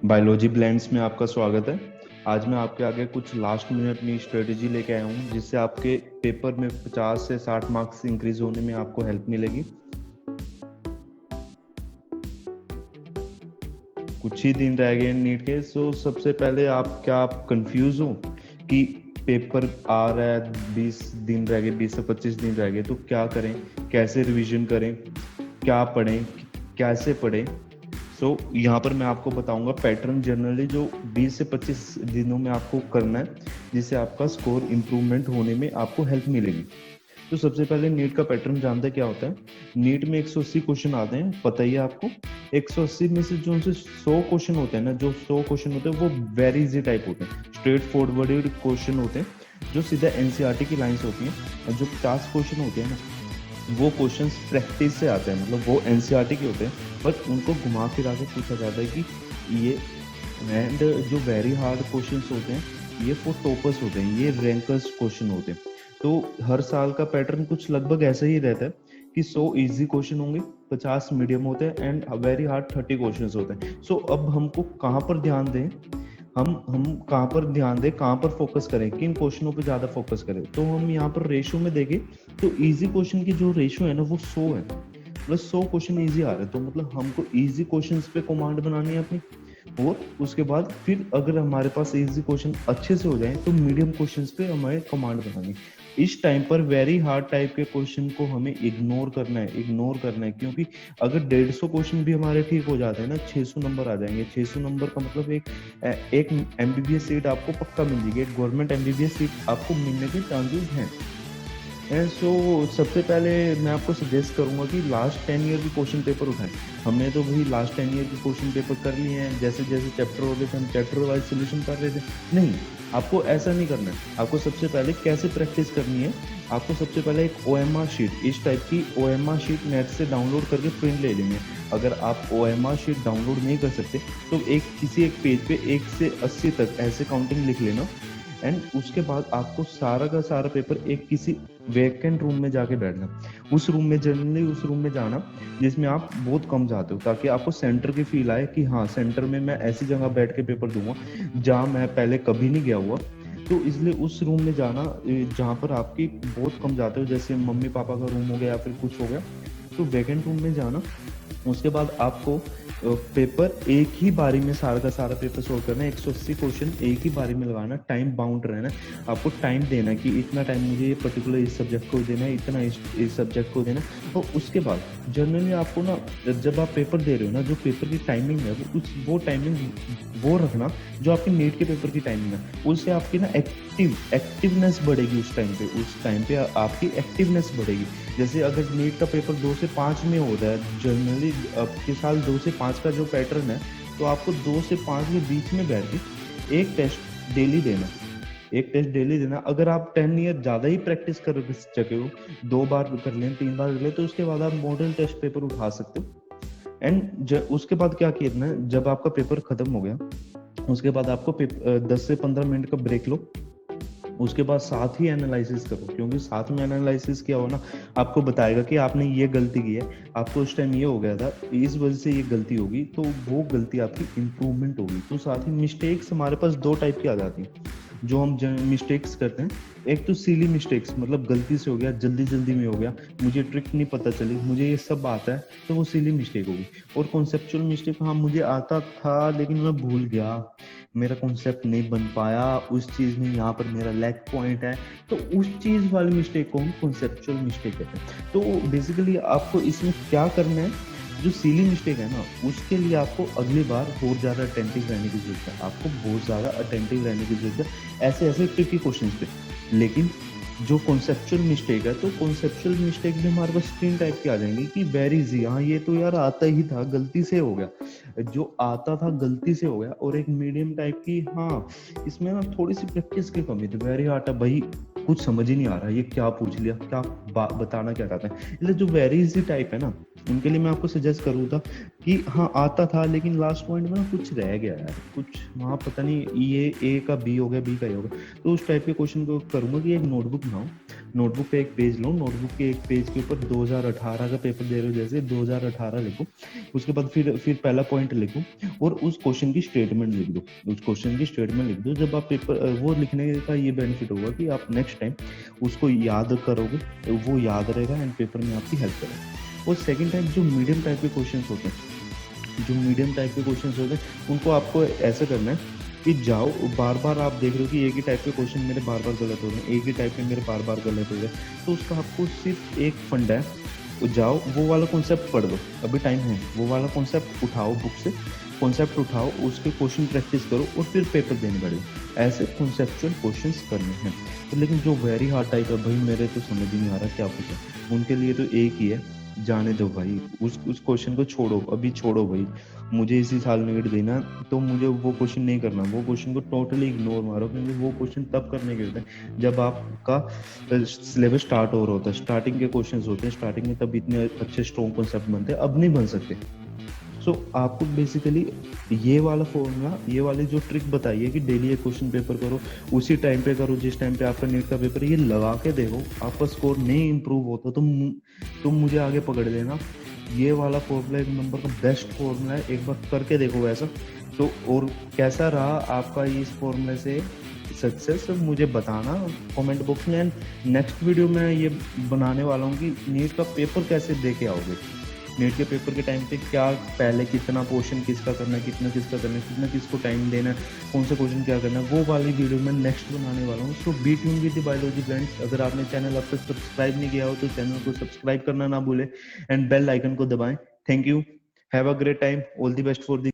Biology blends में आपका स्वागत है। आज मैं आपके आगे कुछ लास्ट मिनट में स्ट्रेटेजी लेके आया हूँ जिससे आपके पेपर में 50 से 60 मार्क्स इंक्रीज होने में आपको हेल्प मिलेगी। कुछ ही दिन रह गए नीट के। सो सबसे पहले आप कंफ्यूज हो कि पेपर आ रहा है, 20 दिन रह गए, 20 से 25 दिन रह गए, तो क्या करें, कैसे रिवीजन करें, क्या पढ़ें, कैसे पढ़ें। यहाँ पर मैं आपको बताऊंगा पैटर्न जनरली जो 20 से 25 दिनों में आपको करना है, जिससे आपका स्कोर इम्प्रूवमेंट होने में आपको हेल्प मिलेगी। तो सबसे पहले नीट का पैटर्न जानते हैं क्या होता है। नीट में 180 क्वेश्चन आते हैं, पता ही है आपको। 180 में से जो उनसे 100 क्वेश्चन होते हैं ना, जो 100 क्वेश्चन होते हैं वो वेरी इजी टाइप होते हैं, स्ट्रेट फॉरवर्डेड क्वेश्चन होते हैं, जो सीधा एनसीईआरटी की लाइंस होती हैं। और जो 50 क्वेश्चन होते हैं ना, वो क्वेश्चंस प्रैक्टिस से आते हैं, मतलब वो एनसीईआरटी के होते हैं, बट उनको घुमा फिरा के पूछा जाता है कि ये। एंड जो वेरी हार्ड क्वेश्चंस होते हैं ये फॉर टॉपर्स होते हैं, ये रैंकर्स क्वेश्चन होते हैं। तो हर साल का पैटर्न कुछ लगभग ऐसा ही रहता है कि 100 इजी क्वेश्चन होंगे, 50 मीडियम होते हैं एंड वेरी हार्ड 30 क्वेश्चंस होते हैं। सो अब हमको कहाँ पर ध्यान दें, हम कहाँ पर ध्यान दें, कहाँ पर फोकस करें, किन क्वेश्चनों पे ज्यादा फोकस करें। तो हम यहाँ पर रेशियो में देखें तो इजी क्वेश्चन की जो रेशियो है ना वो 100 है, मतलब 100 क्वेश्चन इजी आ रहे हैं। तो मतलब हमको इजी क्वेश्चंस पे कमांड बनानी है अपनी, और उसके बाद फिर अगर हमारे पास इजी क्वेश्चन अच्छे से हो जाए तो मीडियम क्वेश्चंस पे हमें कमांड बनानी। इस टाइम पर वेरी हार्ड टाइप के क्वेश्चन को हमें इग्नोर करना है, क्योंकि अगर 150 क्वेश्चन भी हमारे ठीक हो जाते हैं ना, 600 नंबर आ जाएंगे। 600 नंबर का मतलब एक एमबीबीएस सीट आपको पक्का मिल जाएगी, एक गवर्नमेंट एमबीबीएस सीट आपको मिलने के चांसेस हैं। एंड सबसे पहले मैं आपको सजेस्ट करूंगा कि लास्ट 10 ईयर के क्वेश्चन पेपर उठाएं। हमने तो भाई लास्ट 10 ईयर के क्वेश्चन पेपर कर लिए हैं, जैसे जैसे चैप्टर हो गए थे हम चैप्टर वाइज सोल्यूशन कर रहे थे। नहीं, आपको ऐसा नहीं करना है। आपको सबसे पहले कैसे प्रैक्टिस करनी है, आपको सबसे पहले एक ओएमआर शीट, इस टाइप की ओएमआर शीट नेट से डाउनलोड करके प्रिंट ले लेनी है। अगर आप ओएमआर शीट डाउनलोड नहीं कर सकते तो किसी एक पेज पे 1 से 80 तक ऐसे काउंटिंग लिख लेना। एंड उसके बाद आपको सारा का सारा पेपर एक किसी वेकेंट रूम में जाके बैठना। उस रूम में जनरली उस रूम में जाना जिसमें आप बहुत कम जाते हो, ताकि आपको सेंटर की फील आए कि हाँ सेंटर में मैं ऐसी जगह बैठ के पेपर दूंगा जहाँ मैं पहले कभी नहीं गया हुआ। तो इसलिए उस रूम में जाना जहाँ पर आपकी बहुत कम जाते हो, जैसे मम्मी पापा का रूम हो गया या फिर कुछ हो गया, तो वेकेंट रूम में जाना। उसके बाद आपको पेपर एक ही बारी में सारा का सारा पेपर सोल्व करना है। 180 क्वेश्चन एक ही बारी में लगाना, टाइम बाउंड रहना। आपको टाइम देना कि इतना टाइम मुझे ये पर्टिकुलर इस सब्जेक्ट को देना है, इतना इस सब्जेक्ट को देना है। और उसके बाद जनरली आपको ना, जब आप पेपर दे रहे हो ना, जो पेपर की टाइमिंग है वो टाइमिंग वो रखना जो आपके नीट के पेपर की टाइमिंग है। उससे आपकी ना एक्टिवनेस बढ़ेगी। उस टाइम पे आपकी एक्टिवनेस बढ़ेगी। जैसे अगर नीट का पेपर 2 से 5 में होता है जनरली, अब के साल 2 से 5 का जो पैटर्न है, तो आपको 2 से 5 के बीच में बैठ के एक टेस्ट डेली देना। अगर आप 10 ईयर ज्यादा ही प्रैक्टिस कर सके हो, 2 बार कर लें, 3 बार कर लें, तो उसके बाद आप मॉडल टेस्ट पेपर उठा सकते हो। एंड उसके बाद क्या करना है, जब आपका पेपर खत्म हो गया उसके बाद आपको 10 से 15 मिनट का ब्रेक लो। उसके बाद साथ ही एनालिसिस करो, क्योंकि साथ में एनालिसिस किया हो ना, आपको बताएगा कि आपने ये गलती की है, आपको उस टाइम ये हो गया था, इस वजह से ये गलती होगी, तो वो गलती आपकी इम्प्रूवमेंट होगी। तो साथ ही मिस्टेक्स हमारे पास 2 टाइप की आ जाती हैं जो हम मिस्टेक्स करते हैं। एक तो सिली मिस्टेक्स, मतलब गलती से हो गया, जल्दी में हो गया, मुझे ट्रिक नहीं पता चली, मुझे ये सब आता है, तो वो सिली मिस्टेक होगी। और कॉन्सेप्चुअल मिस्टेक, हाँ मुझे आता था लेकिन मैं भूल गया, मेरा कॉन्सेप्ट नहीं बन पाया उस चीज में, यहाँ पर मेरा लैक पॉइंट है, तो उस चीज वाली मिस्टेक को हम कॉन्सेप्चुअल मिस्टेक कहते हैं। तो बेसिकली आपको इसमें क्या करना है, जो सीली मिस्टेक है ना, उसके लिए आपको अगली बार बहुत ज़्यादा अटेंटिव रहने की जरूरत है, आपको बहुत ज़्यादा अटेंटिव रहने की जरूरत है ऐसे ऐसे ट्रिकी क्वेश्चन पे। लेकिन जो कॉन्सेप्चुअल मिस्टेक है, तो कॉन्सेप्चुअल मिस्टेक भी हमारे पास 3 टाइप की आ जाएंगी कि वेरी इजी, हाँ ये तो यार आता ही था, गलती से हो गया, जो आता था गलती से हो गया। और एक मीडियम टाइप की, हाँ इसमें ना थोड़ी सी प्रैक्टिस की कमी थी, वेरी हार्ड है भाई, कुछ समझ ही नहीं आ रहा ये क्या पूछ लिया, क्या बताना क्या चाहते हैं। इसलिए जो वेरी इजी टाइप है ना, उनके लिए मैं आपको सजेस्ट करूँगा कि हाँ आता था लेकिन लास्ट पॉइंट में ना कुछ रह गया है, कुछ वहाँ पता नहीं ये ए का बी हो गया, बी का ए हो गया, तो उस टाइप के क्वेश्चन को करूँगा कि एक नोटबुक बनाओ, नोटबुक पे एक पेज लो, नोटबुक के एक पेज के ऊपर 2018 का पेपर दे रहे हो, जैसे 2018 लिखो। उसके बाद फिर पहला पॉइंट पॉइंट लिखो और उस क्वेश्चन की स्टेटमेंट लिख दो, उस क्वेश्चन की स्टेटमेंट लिख दो। जब आप पेपर वो लिखने का ये बेनिफिट होगा कि आप नेक्स्ट टाइम उसको याद करोगे, वो याद रहेगा एंड पेपर में आपकी हेल्प करेगा। और सेकंड टाइप जो मीडियम टाइप के क्वेश्चन होते हैं, जो मीडियम टाइप के क्वेश्चन होते हैं उनको आपको ऐसा करना है कि जाओ, बार बार आप देख रहे हो कि एक ही टाइप के क्वेश्चन मेरे बार बार गलत हो रहे हैं, एक ही टाइप के मेरे बार बार गलत हो रहे हैं, तो उसका आपको सिर्फ एक फंडा है, जाओ वो वाला कॉन्सेप्ट पढ़ दो, अभी टाइम है, वो वाला कॉन्सेप्ट उठाओ बुक से, कॉन्सेप्ट उठाओ, उसके क्वेश्चन प्रैक्टिस करो और फिर पेपर देने बैठो। ऐसे कॉन्सेप्चुअल क्वेश्चंस करने हैं। तो लेकिन जो वेरी हार्ड टाइप है, भाई मेरे तो समझ ही नहीं आ रहा क्या पूछा, उनके लिए तो एक ही है, जाने दो भाई, उस क्वेश्चन को छोड़ो, अभी छोड़ो भाई, मुझे इसी साल नीट देना तो मुझे वो क्वेश्चन नहीं करना, वो क्वेश्चन को टोटली इग्नोर मारो, क्योंकि वो क्वेश्चन तब करने के होते हैं जब आपका सिलेबस स्टार्ट हो रहा होता है, स्टार्टिंग के क्वेश्चंस होते हैं, स्टार्टिंग में तब इतने अच्छे स्ट्रॉन्ग कॉन्सेप्ट बनते हैं, अब नहीं बन सकते। सो आपको बेसिकली ये वाला फॉर्मूला, ये वाली जो ट्रिक बताई है कि डेली एक क्वेश्चन पेपर करो, उसी टाइम पे करो जिस टाइम पे आपका नीट का पेपर, ये लगा के देखो, आपका स्कोर नहीं इंप्रूव होता तो तुम मुझे आगे पकड़ लेना। ये वाला फॉर्मूला एक नंबर का बेस्ट फॉर्मूला है, एक बार करके देखो वैसा। तो और कैसा रहा आपका इस फॉर्मूले से सक्सेस, मुझे बताना कमेंट बॉक्स में। एंड नेक्स्ट वीडियो में ये बनाने वाला हूँ कि नीट का पेपर कैसे दे के आओगे, नीट के पेपर के टाइम पे क्या पहले कितना पोर्शन किसका करना है, कितना किसका करना है, कितना किसको टाइम देना है, कौन सा क्वेश्चन क्या करना है, वो वाली वीडियो मैं नेक्स्ट बनाने वाला हूँ। So be tuned with the biology friends. अगर आपने चैनल अब तक सब्सक्राइब नहीं किया हो तो चैनल को सब्सक्राइब करना ना भूले एंड बेल आइकन को दबाएं। Thank you, have a great time, all the best for the